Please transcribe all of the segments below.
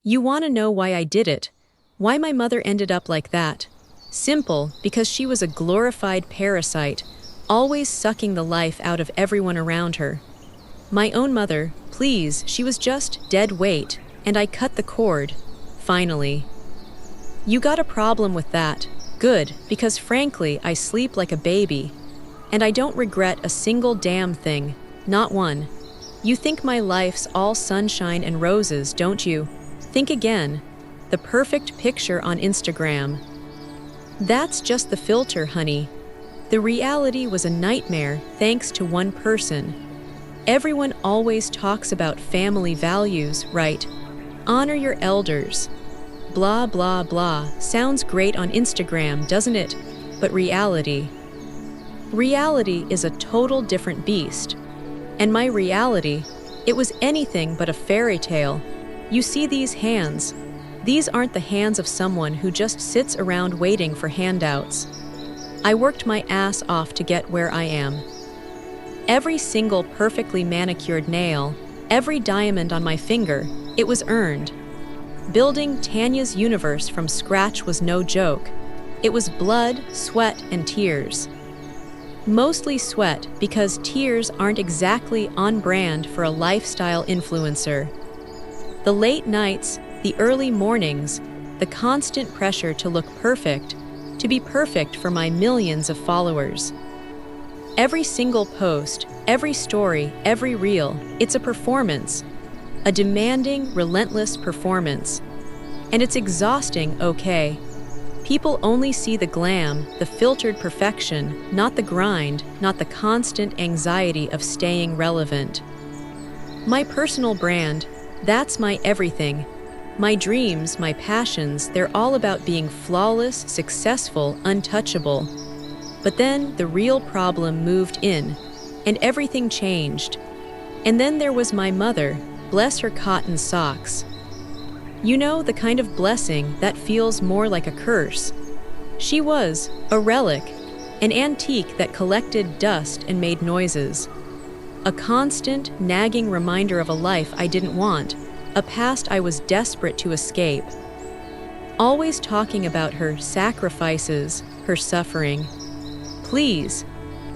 You want to know why I did it? Why my mother ended up like that? Simple, because she was a glorified parasite, always sucking the life out of everyone around her. My own mother, please, she was just dead weight, and I cut the cord. Finally. You got a problem with that. Good, because frankly, I sleep like a baby. And I don't regret a single damn thing. Not one. You think my life's all sunshine and roses, don't you? Think again. The perfect picture on Instagram. That's just the filter, honey. The reality was a nightmare thanks to one person. Everyone always talks about family values, right? Honor your elders. Blah, blah, blah. Sounds great on Instagram, doesn't it? But reality. Reality is a total different beast. And my reality, it was anything but a fairy tale. You see these hands. These aren't the hands of someone who just sits around waiting for handouts. I worked my ass off to get where I am. Every single perfectly manicured nail, every diamond on my finger, it was earned. Building Tanya's universe from scratch was no joke. It was blood, sweat, and tears. Mostly sweat, because tears aren't exactly on brand for a lifestyle influencer. The late nights, the early mornings, the constant pressure to look perfect, to be perfect for my millions of followers. Every single post, every story, every reel, it's a performance. A demanding, relentless performance. And it's exhausting, okay? People only see the glam, the filtered perfection, not the grind, not the constant anxiety of staying relevant. My personal brand, that's my everything. My dreams, my passions, they're all about being flawless, successful, untouchable. But then the real problem moved in, and everything changed. And then there was my mother, bless her cotton socks. You know, the kind of blessing that feels more like a curse. She was a relic, an antique that collected dust and made noises. A constant, nagging reminder of a life I didn't want, a past I was desperate to escape. Always talking about her sacrifices, her suffering. Please,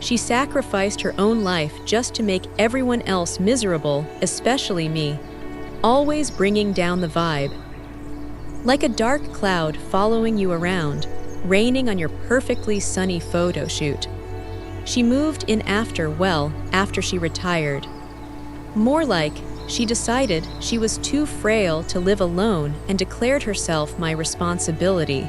she sacrificed her own life just to make everyone else miserable, especially me. Always bringing down the vibe. Like a dark cloud following you around, raining on your perfectly sunny photo shoot. She moved in after she retired. More like, she decided she was too frail to live alone and declared herself my responsibility.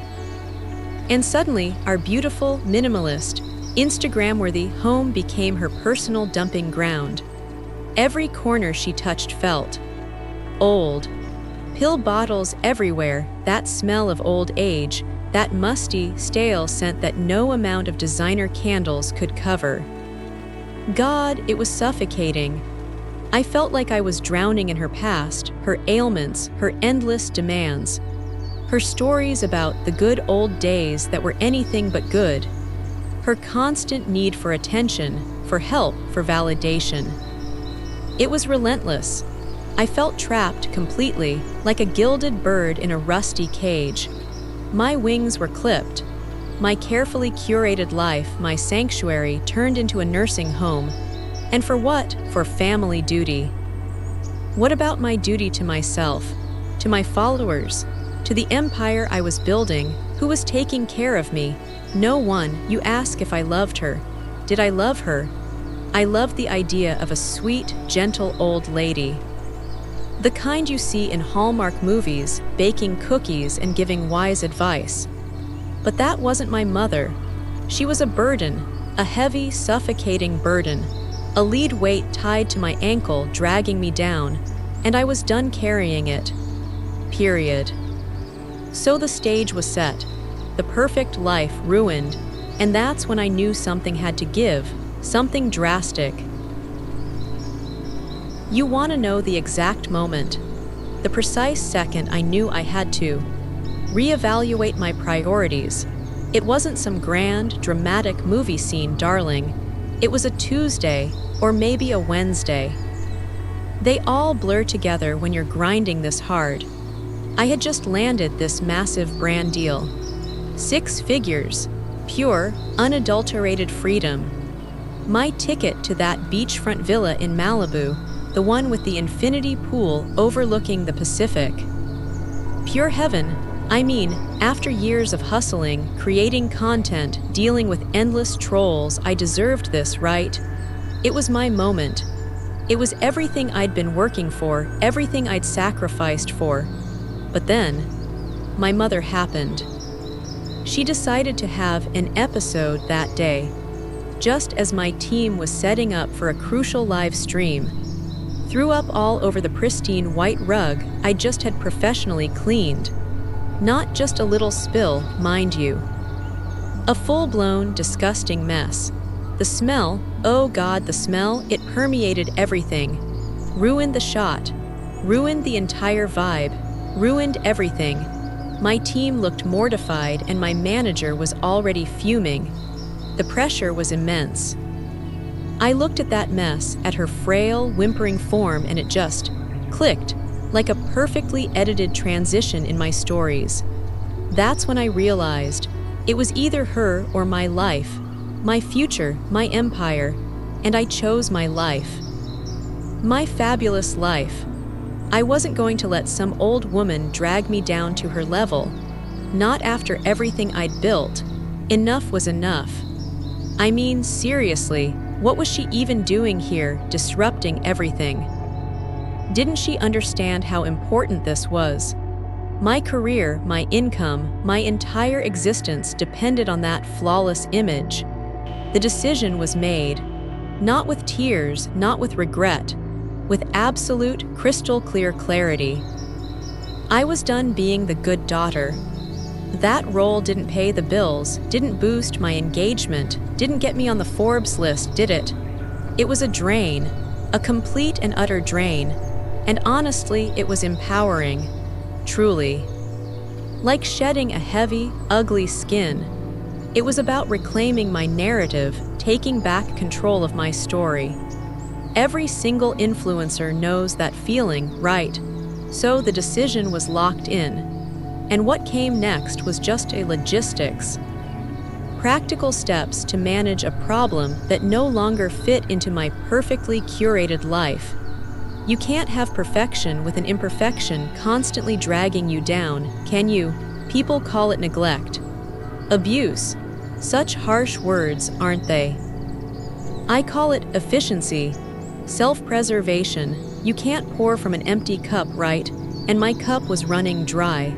And suddenly, our beautiful, minimalist, Instagram-worthy home became her personal dumping ground. Every corner she touched felt old. Pill bottles everywhere, that smell of old age, that musty, stale scent that no amount of designer candles could cover. God, it was suffocating. I felt like I was drowning in her past, her ailments, her endless demands. Her stories about the good old days that were anything but good. Her constant need for attention, for help, for validation. It was relentless. I felt trapped completely, like a gilded bird in a rusty cage. My wings were clipped. My carefully curated life, my sanctuary, turned into a nursing home. And for what? For family duty. What about my duty to myself, to my followers, to the empire I was building, who was taking care of me? No one. You ask if I loved her. Did I love her? I loved the idea of a sweet, gentle old lady. The kind you see in Hallmark movies, baking cookies and giving wise advice. But that wasn't my mother. She was a burden, a heavy, suffocating burden, a lead weight tied to my ankle dragging me down, and I was done carrying it. Period. So the stage was set, the perfect life ruined, and that's when I knew something had to give, something drastic. You want to know the exact moment, the precise second I knew I had to reevaluate my priorities. It wasn't some grand, dramatic movie scene, darling. It was a Tuesday, or maybe a Wednesday. They all blur together when you're grinding this hard. I had just landed this massive brand deal. 6 figures, pure, unadulterated freedom. My ticket to that beachfront villa in Malibu, the one with the infinity pool overlooking the Pacific. Pure heaven. I mean, after years of hustling, creating content, dealing with endless trolls, I deserved this, right? It was my moment. It was everything I'd been working for, everything I'd sacrificed for. But then, my mother happened. She decided to have an episode that day, just as my team was setting up for a crucial live stream. Threw up all over the pristine white rug I just had professionally cleaned. Not just a little spill, mind you. A full-blown, disgusting mess. The smell, oh God, the smell, it permeated everything. Ruined the shot. Ruined the entire vibe. Ruined everything. My team looked mortified and my manager was already fuming. The pressure was immense. I looked at that mess, at her frail, whimpering form, and it just clicked, like a perfectly edited transition in my stories. That's when I realized it was either her or my life, my future, my empire, and I chose my life. My fabulous life. I wasn't going to let some old woman drag me down to her level. Not after everything I'd built. Enough was enough. I mean, seriously, what was she even doing here, disrupting everything? Didn't she understand how important this was? My career, my income, my entire existence depended on that flawless image. The decision was made, not with tears, not with regret, with absolute, crystal-clear clarity. I was done being the good daughter. That role didn't pay the bills, didn't boost my engagement, didn't get me on the Forbes list, did it? It was a drain, a complete and utter drain. And honestly, it was empowering, truly. Like shedding a heavy, ugly skin. It was about reclaiming my narrative, taking back control of my story. Every single influencer knows that feeling, right? So the decision was locked in. And what came next was just a logistics. Practical steps to manage a problem that no longer fit into my perfectly curated life. You can't have perfection with an imperfection constantly dragging you down, can you? People call it neglect. Abuse. Such harsh words, aren't they? I call it efficiency. Self-preservation. You can't pour from an empty cup, right? And my cup was running dry.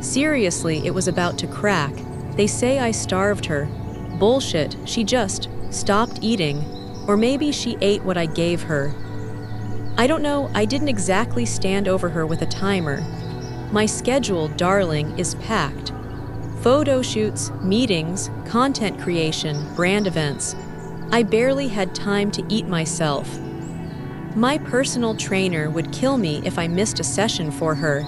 Seriously, it was about to crack. They say I starved her. Bullshit, she just stopped eating. Or maybe she ate what I gave her. I don't know, I didn't exactly stand over her with a timer. My schedule, darling, is packed. Photo shoots, meetings, content creation, brand events. I barely had time to eat myself. My personal trainer would kill me if I missed a session for her.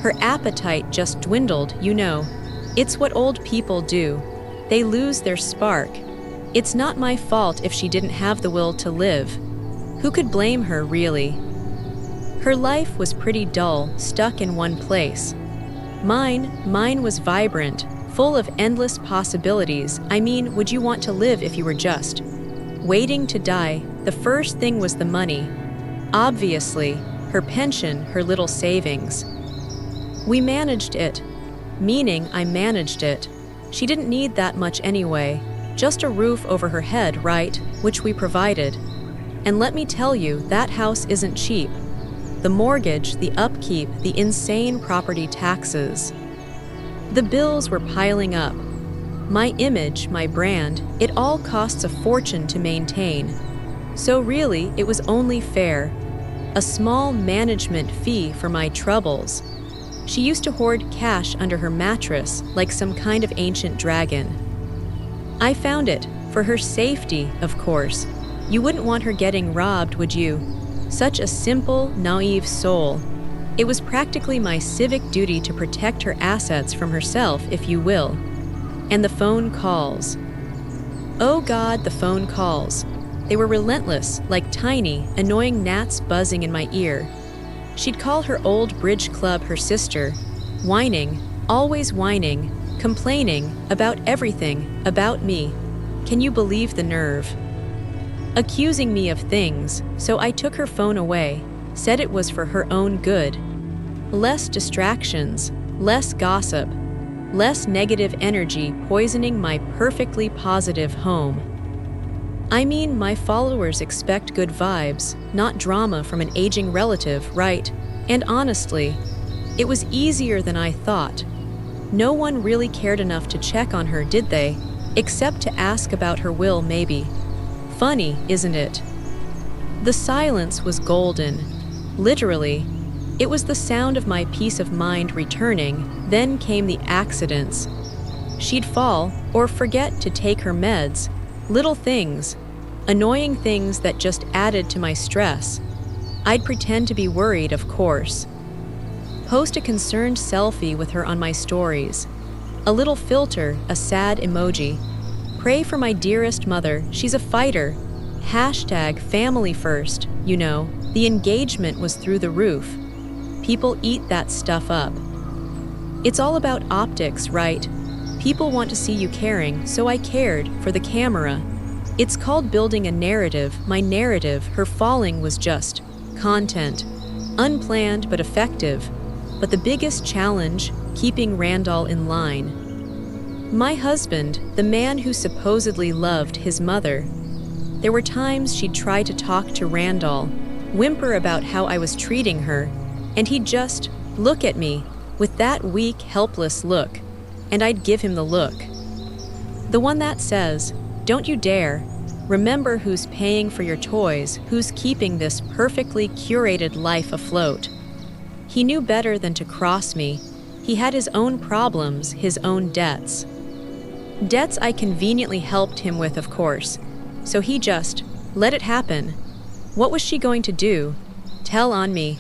Her appetite just dwindled, you know. It's what old people do. They lose their spark. It's not my fault if she didn't have the will to live. Who could blame her, really? Her life was pretty dull, stuck in one place. Mine was vibrant, full of endless possibilities. I mean, would you want to live if you were just waiting to die? The first thing was the money. Obviously, her pension, her little savings. We managed it. Meaning I managed it. She didn't need that much anyway. Just a roof over her head, right? Which we provided. And let me tell you, that house isn't cheap. The mortgage, the upkeep, the insane property taxes. The bills were piling up. My image, my brand, it all costs a fortune to maintain. So really, it was only fair. A small management fee for my troubles. She used to hoard cash under her mattress like some kind of ancient dragon. I found it, for her safety, of course. You wouldn't want her getting robbed, would you? Such a simple, naive soul. It was practically my civic duty to protect her assets from herself, if you will. And the phone calls. Oh God, the phone calls. They were relentless, like tiny, annoying gnats buzzing in my ear. She'd call her old bridge club her sister, whining, always whining, complaining about everything about me. Can you believe the nerve? Accusing me of things, so I took her phone away, said it was for her own good. Less distractions, less gossip, less negative energy poisoning my perfectly positive home. I mean, my followers expect good vibes, not drama from an aging relative, right? And honestly, it was easier than I thought. No one really cared enough to check on her, did they? Except to ask about her will, maybe. Funny, isn't it? The silence was golden. Literally, it was the sound of my peace of mind returning. Then came the accidents. She'd fall or forget to take her meds. Little things, annoying things that just added to my stress. I'd pretend to be worried, of course. Post a concerned selfie with her on my stories. A little filter, a sad emoji. Pray for my dearest mother, she's a fighter. Hashtag family first, you know, the engagement was through the roof. People eat that stuff up. It's all about optics, right? People want to see you caring, so I cared, for the camera. It's called building a narrative. My narrative, her falling, was just content. Unplanned but effective. But the biggest challenge, keeping Randall in line. My husband, the man who supposedly loved his mother. There were times she'd try to talk to Randall, whimper about how I was treating her, and he'd just look at me with that weak, helpless look. And I'd give him the look. The one that says, "Don't you dare. Remember who's paying for your toys, who's keeping this perfectly curated life afloat." He knew better than to cross me. He had his own problems, his own debts. Debts I conveniently helped him with, of course. So he just let it happen. What was she going to do? Tell on me.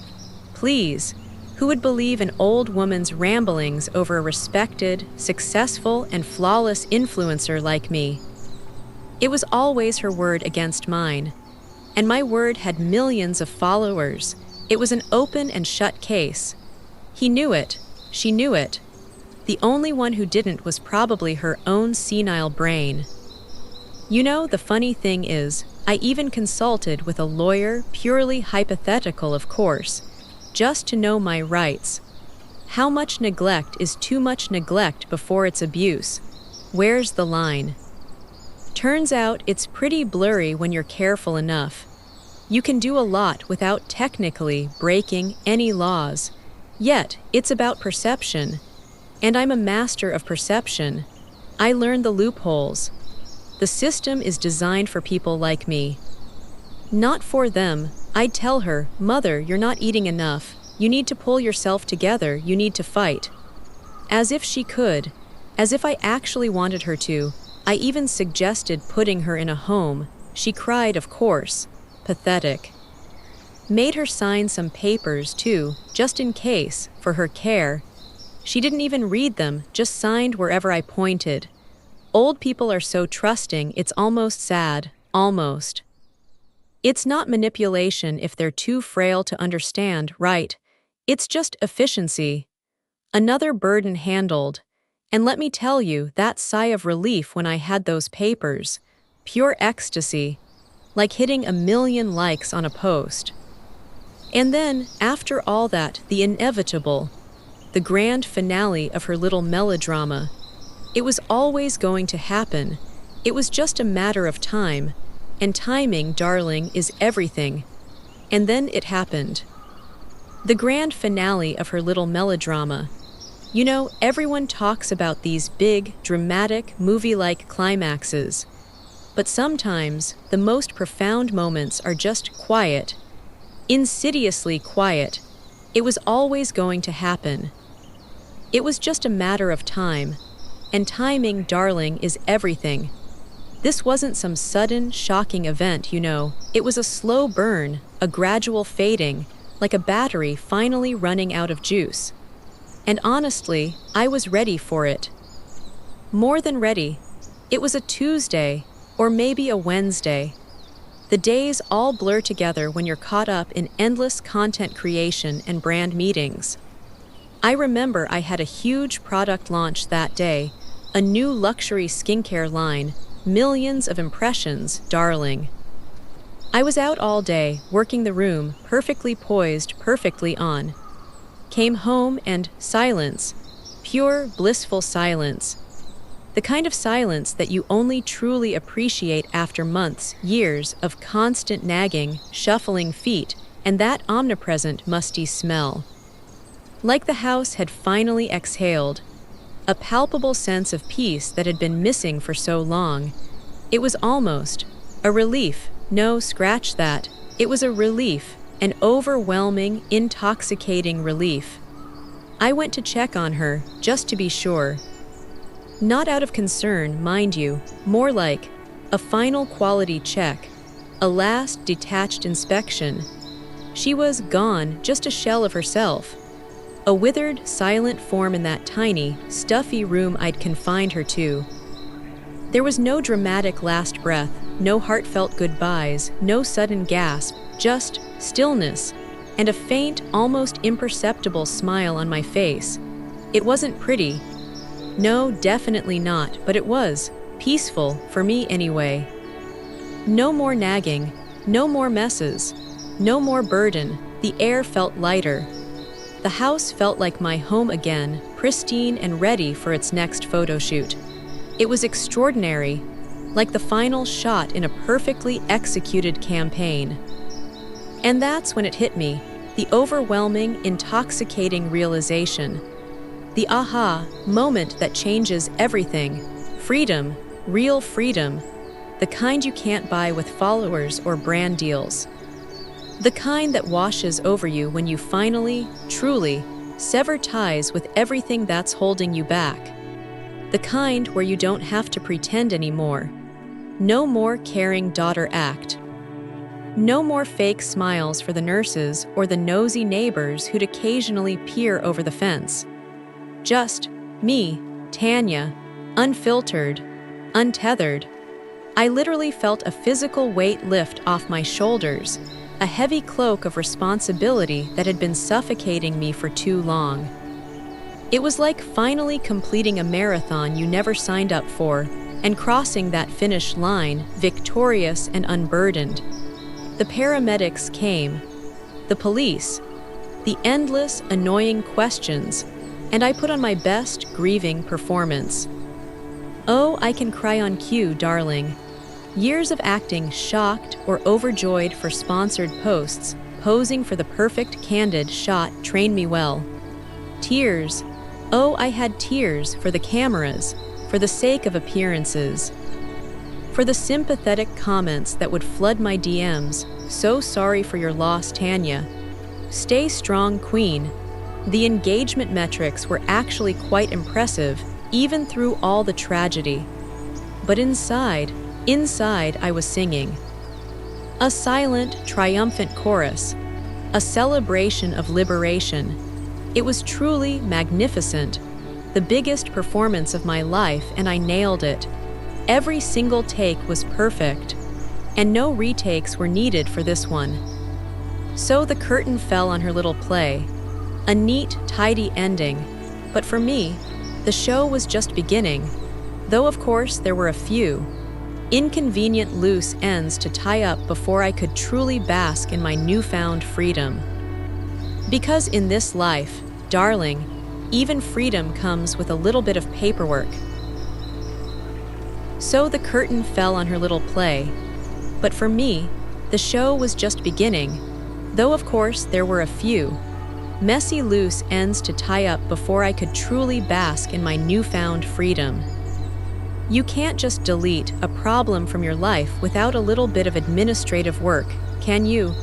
Please. Who would believe an old woman's ramblings over a respected, successful, and flawless influencer like me? It was always her word against mine. And my word had millions of followers. It was an open and shut case. He knew it. She knew it. The only one who didn't was probably her own senile brain. You know, the funny thing is, I even consulted with a lawyer, purely hypothetical, of course, just to know my rights. How much neglect is too much neglect before it's abuse? Where's the line? Turns out it's pretty blurry when you're careful enough. You can do a lot without technically breaking any laws. Yet, it's about perception. And I'm a master of perception. I learned the loopholes. The system is designed for people like me. Not for them. I'd tell her, "Mother, you're not eating enough. You need to pull yourself together. You need to fight." As if she could. As if I actually wanted her to. I even suggested putting her in a home. She cried, of course. Pathetic. Made her sign some papers, too, just in case, for her care. She didn't even read them, just signed wherever I pointed. Old people are so trusting, it's almost sad. Almost. It's not manipulation if they're too frail to understand, right? It's just efficiency. Another burden handled. And let me tell you, that sigh of relief when I had those papers. Pure ecstasy. Like hitting 1,000,000 likes on a post. And then, after all that, the inevitable. The grand finale of her little melodrama. It was always going to happen. It was just a matter of time. And timing, darling, is everything. And then it happened. The grand finale of her little melodrama. You know, everyone talks about these big, dramatic, movie-like climaxes. But sometimes, the most profound moments are just quiet. Insidiously quiet. It was always going to happen. It was just a matter of time. And timing, darling, is everything. This wasn't some sudden, shocking event, you know. It was a slow burn, a gradual fading, like a battery finally running out of juice. And honestly, I was ready for it. More than ready. It was a Tuesday, or maybe a Wednesday. The days all blur together when you're caught up in endless content creation and brand meetings. I remember I had a huge product launch that day, a new luxury skincare line, millions of impressions, darling. I was out all day, working the room, perfectly poised, perfectly on. Came home and silence, pure, blissful silence. The kind of silence that you only truly appreciate after months, years of constant nagging, shuffling feet, and that omnipresent musty smell. Like the house had finally exhaled, a palpable sense of peace that had been missing for so long. It was almost a relief. No, scratch that. It was a relief, an overwhelming, intoxicating relief. I went to check on her, just to be sure. Not out of concern, mind you, more like a final quality check, a last detached inspection. She was gone, just a shell of herself. A withered, silent form in that tiny, stuffy room I'd confined her to. There was no dramatic last breath, no heartfelt goodbyes, no sudden gasp, just stillness, and a faint, almost imperceptible smile on my face. It wasn't pretty. No, definitely not, but it was peaceful, for me anyway. No more nagging, no more messes, no more burden. The air felt lighter. The house felt like my home again, pristine and ready for its next photo shoot. It was extraordinary, like the final shot in a perfectly executed campaign. And that's when it hit me, the overwhelming, intoxicating realization. The aha moment that changes everything. Freedom, real freedom, the kind you can't buy with followers or brand deals. The kind that washes over you when you finally, truly, sever ties with everything that's holding you back. The kind where you don't have to pretend anymore. No more caring daughter act. No more fake smiles for the nurses or the nosy neighbors who'd occasionally peer over the fence. Just me, Tanya, unfiltered, untethered. I literally felt a physical weight lift off my shoulders, a heavy cloak of responsibility that had been suffocating me for too long. It was like finally completing a marathon you never signed up for and crossing that finish line, victorious and unburdened. The paramedics came, the police, the endless, annoying questions, and I put on my best grieving performance. Oh, I can cry on cue, darling. Years of acting shocked or overjoyed for sponsored posts, posing for the perfect candid shot trained me well. Tears. Oh, I had tears for the cameras, for the sake of appearances. For the sympathetic comments that would flood my DMs. So sorry for your loss, Tanya. Stay strong, queen. The engagement metrics were actually quite impressive, even through all the tragedy. But inside I was singing. A silent, triumphant chorus. A celebration of liberation. It was truly magnificent. The biggest performance of my life, and I nailed it. Every single take was perfect, and no retakes were needed for this one. So the curtain fell on her little play. A neat, tidy ending. But for me, the show was just beginning, though of course there were a few inconvenient loose ends to tie up before I could truly bask in my newfound freedom. Because in this life, darling, even freedom comes with a little bit of paperwork. So the curtain fell on her little play. But for me, the show was just beginning, though of course there were a few messy loose ends to tie up before I could truly bask in my newfound freedom. You can't just delete a problem from your life without a little bit of administrative work, can you?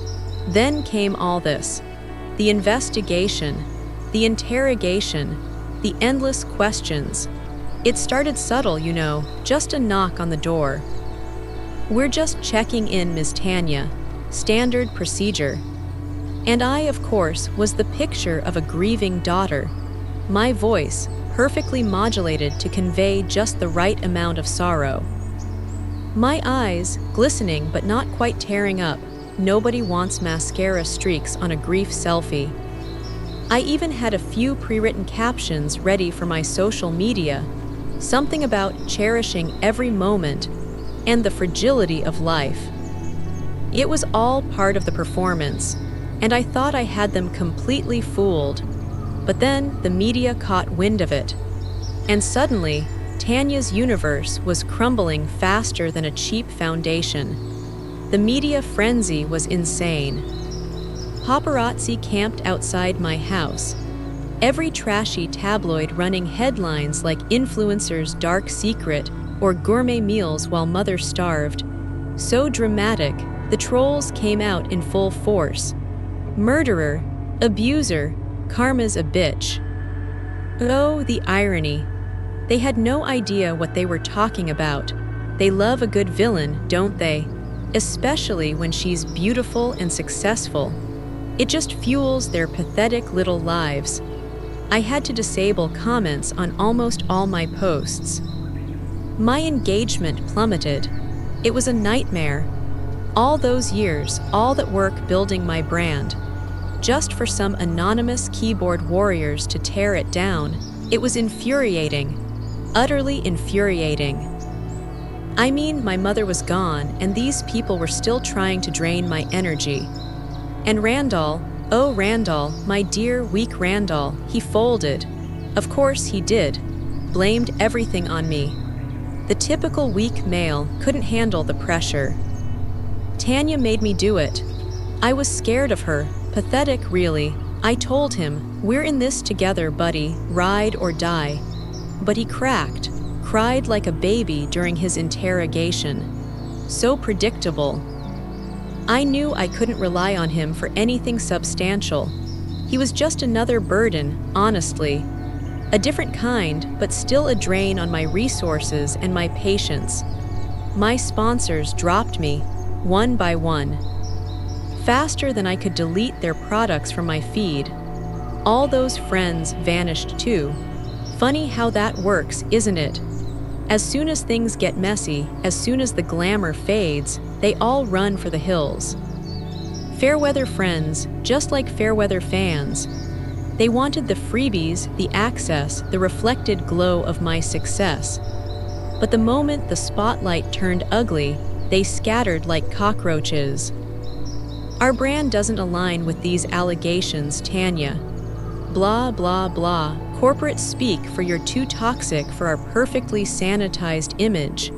Then came all this. The investigation, the interrogation, the endless questions. It started subtle, you know, just a knock on the door. We're just checking in, Ms. Tanya. Standard procedure. And I, of course, was the picture of a grieving daughter. My voice, perfectly modulated to convey just the right amount of sorrow. My eyes, glistening but not quite tearing up. Nobody wants mascara streaks on a grief selfie. I even had a few pre-written captions ready for my social media, something about cherishing every moment and the fragility of life. It was all part of the performance, and I thought I had them completely fooled. But then the media caught wind of it, and suddenly, Tanya's universe was crumbling faster than a cheap foundation. The media frenzy was insane. Paparazzi camped outside my house, every trashy tabloid running headlines like influencer's dark secret or gourmet meals while mother starved. So dramatic, the trolls came out in full force. Murderer, abuser, karma's a bitch. Oh, the irony. They had no idea what they were talking about. They love a good villain, don't they? Especially when she's beautiful and successful. It just fuels their pathetic little lives. I had to disable comments on almost all my posts. My engagement plummeted. It was a nightmare. All those years, all that work building my brand, just for some anonymous keyboard warriors to tear it down. It was infuriating. Utterly infuriating. I mean, my mother was gone, and these people were still trying to drain my energy. And Randall, oh Randall, my dear, weak Randall, he folded. Of course he did. Blamed everything on me. The typical weak male couldn't handle the pressure. Tanya made me do it. I was scared of her, pathetic really. I told him, we're in this together, buddy, ride or die. But he cracked, cried like a baby during his interrogation. So predictable. I knew I couldn't rely on him for anything substantial. He was just another burden, honestly. A different kind, but still a drain on my resources and my patience. My sponsors dropped me, one by one. Faster than I could delete their products from my feed. All those friends vanished too. Funny how that works, isn't it? As soon as things get messy, as soon as the glamour fades, they all run for the hills. Fairweather friends, just like fairweather fans. They wanted the freebies, the access, the reflected glow of my success. But the moment the spotlight turned ugly, they scattered like cockroaches. Our brand doesn't align with these allegations, Tanya. Blah, blah, blah. Corporate speak for you're too toxic for our perfectly sanitized image.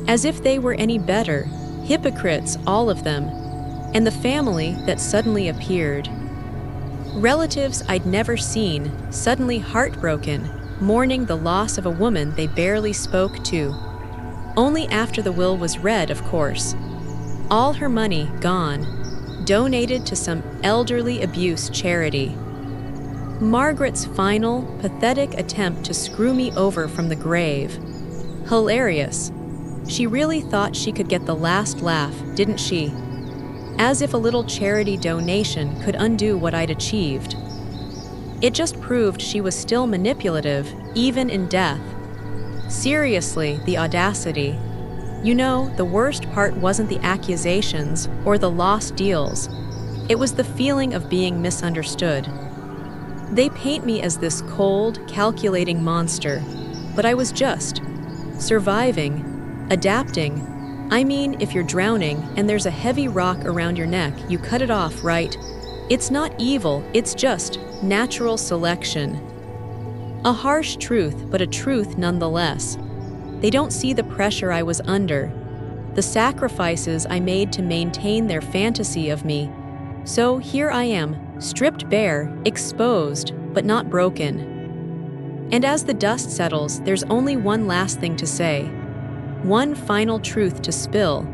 As if they were any better. Hypocrites, all of them. And the family that suddenly appeared. Relatives I'd never seen, suddenly heartbroken, mourning the loss of a woman they barely spoke to. Only after the will was read, of course. All her money gone. Donated to some elderly abuse charity. Margaret's final, pathetic attempt to screw me over from the grave. Hilarious. She really thought she could get the last laugh, didn't she? As if a little charity donation could undo what I'd achieved. It just proved she was still manipulative, even in death. Seriously, the audacity. You know, the worst part wasn't the accusations or the lost deals. It was the feeling of being misunderstood. They paint me as this cold, calculating monster, but I was just surviving, adapting. I mean, if you're drowning and there's a heavy rock around your neck, you cut it off, right? It's not evil, it's just natural selection. A harsh truth, but a truth nonetheless. They don't see the pressure I was under, the sacrifices I made to maintain their fantasy of me. So here I am, stripped bare, exposed, but not broken. And as the dust settles, there's only one last thing to say. One final truth to spill.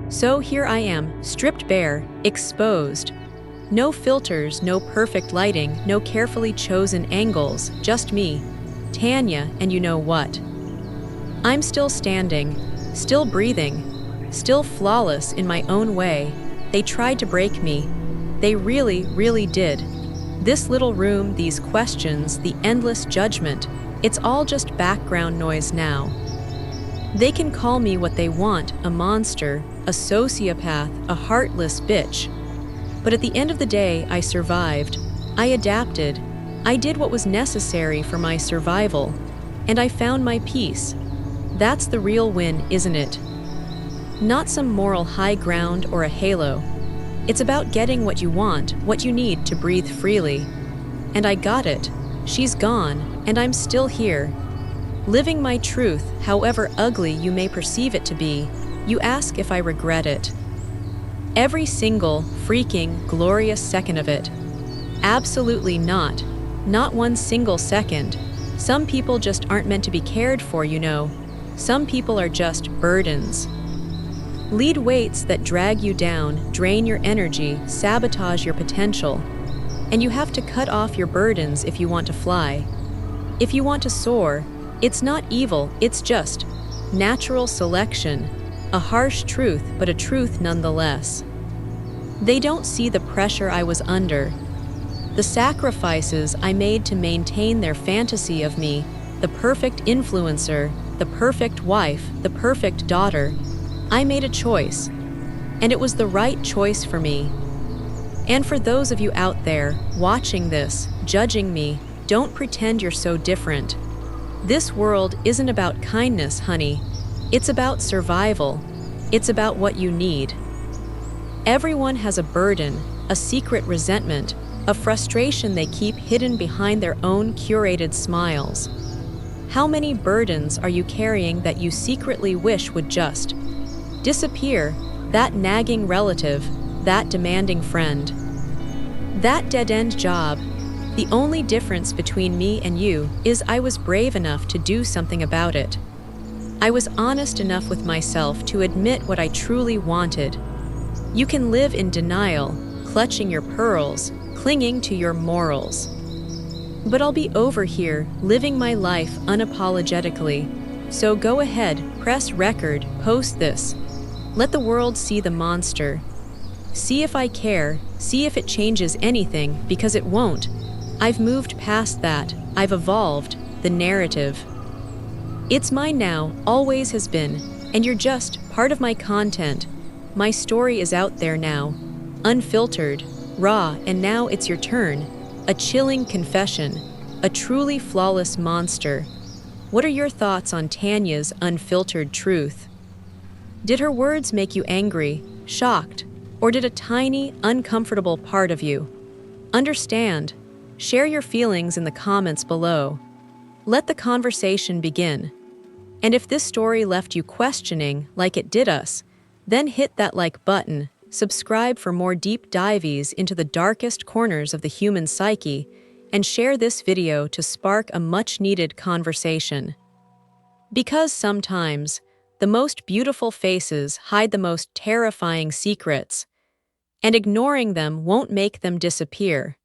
So here I am, stripped bare, exposed. No filters, no perfect lighting, no carefully chosen angles, just me, Tanya, and you know what? I'm still standing, still breathing, still flawless in my own way. They tried to break me. They really, really did. This little room, these questions, the endless judgment, it's all just background noise now. They can call me what they want, a monster, a sociopath, a heartless bitch. But at the end of the day, I survived. I adapted. I did what was necessary for my survival. And I found my peace. That's the real win, isn't it? Not some moral high ground or a halo. It's about getting what you want, what you need to breathe freely. And I got it. She's gone, and I'm still here. Living my truth, however ugly you may perceive it to be. You ask if I regret it. Every single, freaking, glorious second of it. Absolutely not. Not one single second. Some people just aren't meant to be cared for, you know. Some people are just burdens. Lead weights that drag you down, drain your energy, sabotage your potential. And you have to cut off your burdens if you want to fly. If you want to soar, it's not evil, it's just natural selection. A harsh truth, but a truth nonetheless. They don't see the pressure I was under, the sacrifices I made to maintain their fantasy of me, the perfect influencer, the perfect wife, the perfect daughter. I made a choice, and it was the right choice for me. And for those of you out there watching this, judging me, don't pretend you're so different. This world isn't about kindness, honey. It's about survival. It's about what you need. Everyone has a burden, a secret resentment, a frustration they keep hidden behind their own curated smiles. How many burdens are you carrying that you secretly wish would just disappear? That nagging relative, that demanding friend, that dead-end job. The only difference between me and you is I was brave enough to do something about it. I was honest enough with myself to admit what I truly wanted. You can live in denial, clutching your pearls, clinging to your morals. But I'll be over here, living my life unapologetically. So go ahead, press record, post this. Let the world see the monster. See if I care, see if it changes anything, because it won't. I've moved past that. I've evolved the narrative. It's mine now, always has been, and you're just part of my content. My story is out there now, unfiltered, raw, and now it's your turn. A chilling confession, a truly flawless monster. What are your thoughts on Tanya's unfiltered truth? Did her words make you angry, shocked, or did a tiny, uncomfortable part of you understand? Share your feelings in the comments below. Let the conversation begin. And if this story left you questioning, like it did us, then hit that like button, subscribe for more deep dives into the darkest corners of the human psyche, and share this video to spark a much-needed conversation. Because sometimes, the most beautiful faces hide the most terrifying secrets, and ignoring them won't make them disappear.